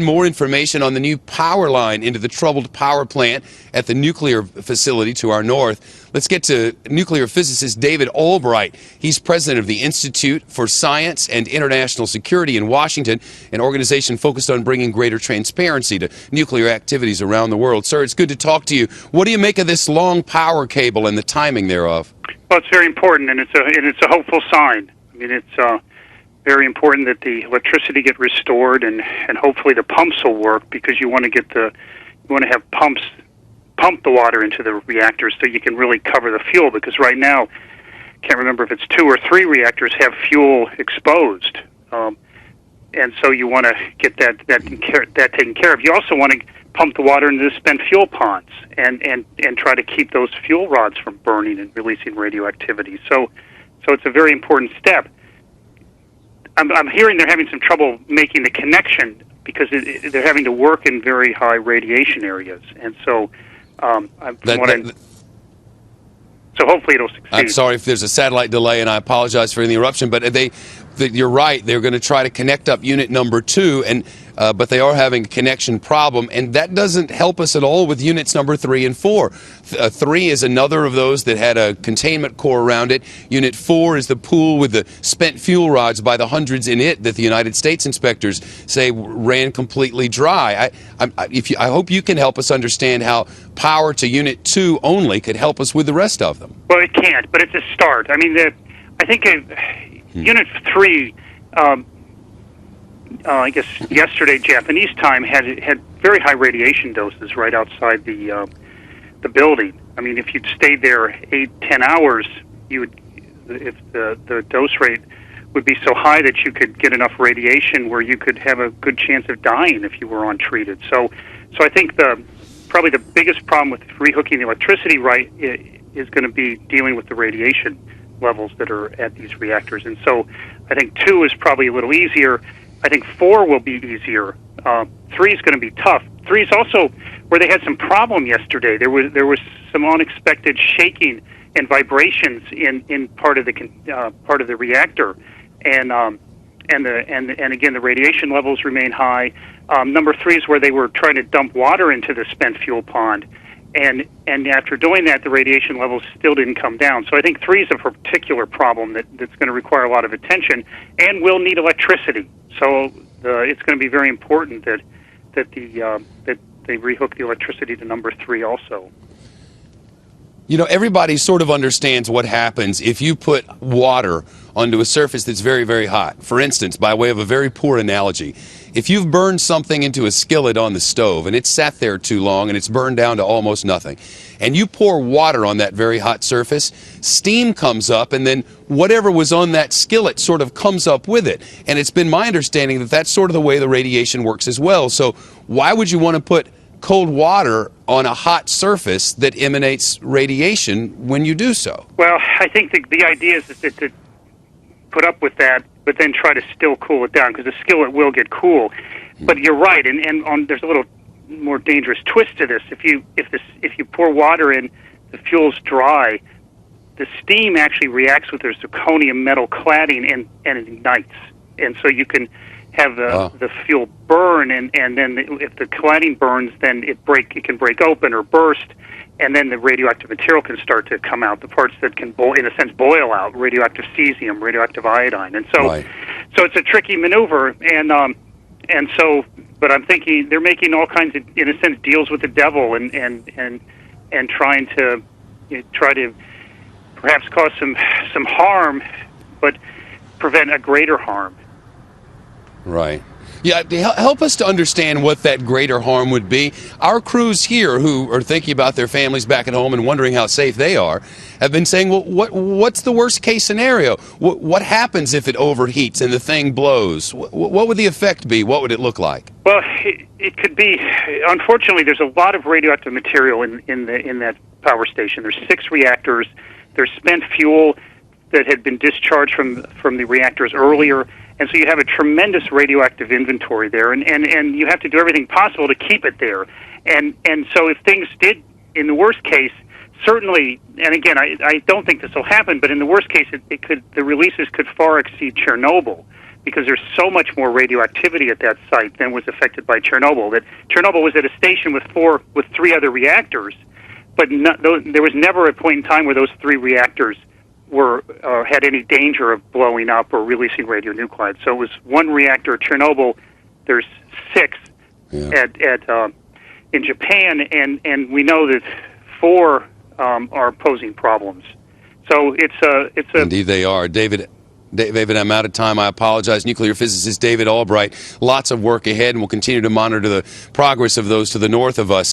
More information on the new power line into the troubled power plant at the nuclear facility to our north. Let's get to nuclear physicist David Albright. He's president of the Institute for Science and International Security in Washington, an organization focused on bringing greater transparency to nuclear activities around the world. Sir, it's good to talk to you. What do you make of this long power cable and the timing thereof? Well, it's very important, and it's a hopeful sign. I mean, it's very important that the electricity get restored, and hopefully the pumps will work, because you want to have pumps pump the water into the reactors so you can really cover the fuel, because right now, can't remember if it's 2 or 3 reactors have fuel exposed, and so you want to get that taken care of. You also want to pump the water into the spent fuel ponds and try to keep those fuel rods from burning and releasing radioactivity. So it's a very important step. I'm hearing they're having some trouble making the connection because they're having to work in very high radiation areas, and so so hopefully it'll succeed. I'm sorry if there's a satellite delay, and I apologize for the interruption, but you're right. They're going to try to connect up unit number 2, but they are having a connection problem, and that doesn't help us at all with units number 3 and 4. 3 is another of those that had a containment core around it. Unit 4 is the pool with the spent fuel rods by the hundreds in it that the United States inspectors say ran completely dry. I hope you can help us understand how power to Unit 2 only could help us with the rest of them. Well, it can't, but it's a start. I mean, I think Unit 3, I guess yesterday, Japanese time, had very high radiation doses right outside the building. I mean, if you'd stayed there 8-10 hours, if the dose rate would be so high that you could get enough radiation where you could have a good chance of dying if you were untreated. So I think probably the biggest problem with rehooking the electricity right is going to be dealing with the radiation levels that are at these reactors. And so I think 2 is probably a little easier. I think 4 will be easier. 3 is going to be tough. 3 is also where they had some problem yesterday. There was some unexpected shaking and vibrations in part of the reactor, and again the radiation levels remain high. Number 3 is where they were trying to dump water into the spent fuel pond, and after doing that, the radiation levels still didn't come down. So I think 3 is a particular problem that's going to require a lot of attention and will need electricity. So it's going to be very important that they rehook the electricity to number 3 also. You know, everybody sort of understands what happens if you put water onto a surface that's very, very hot. For instance, by way of a very poor analogy, if you've burned something into a skillet on the stove and it's sat there too long and it's burned down to almost nothing, and you pour water on that very hot surface, steam comes up, and then whatever was on that skillet sort of comes up with it. And it's been my understanding that that's sort of the way the radiation works as well. So why would you want to put cold water on a hot surface that emanates radiation when you do so? Well, I think the idea is to put up with that, but then try to still cool it down, because the skillet will get cool. But you're right, and there's a little more dangerous twist to this. If you pour water in, the fuel's dry, the steam actually reacts with the zirconium metal cladding and it ignites, and so you can have the fuel burn, and then if the cladding burns, then it can break open or burst, and then the radioactive material can start to come out, the parts that can, in a sense, boil out, radioactive cesium, radioactive iodine. And so so it's a tricky maneuver, and so, but I'm thinking they're making all kinds of, in a sense, deals with the devil, and trying to try to perhaps cause some harm, but prevent a greater harm. Right. Yeah, help us to understand what that greater harm would be. Our crews here, who are thinking about their families back at home and wondering how safe they are, have been saying, well, what's the worst case scenario? What happens if it overheats and the thing blows? What would the effect be? What would it look like? Well, it could be, unfortunately, there's a lot of radioactive material in that power station. There's 6 reactors. There's spent fuel that had been discharged from the reactors earlier. And so you have a tremendous radioactive inventory there, and you have to do everything possible to keep it there. And so if things did, in the worst case, certainly, and again, I don't think this will happen, but in the worst case, the releases could far exceed Chernobyl. because there's so much more radioactivity at that site than was affected by Chernobyl. That Chernobyl was at a station with three other reactors, but there was never a point in time where those three reactors were had any danger of blowing up or releasing radionuclides. So it was one reactor at Chernobyl. There's six in Japan, and we know that four are posing problems. So it's a Indeed they are. David, I'm out of time. I apologize. Nuclear physicist David Albright. Lots of work ahead, and we'll continue to monitor the progress of those to the north of us.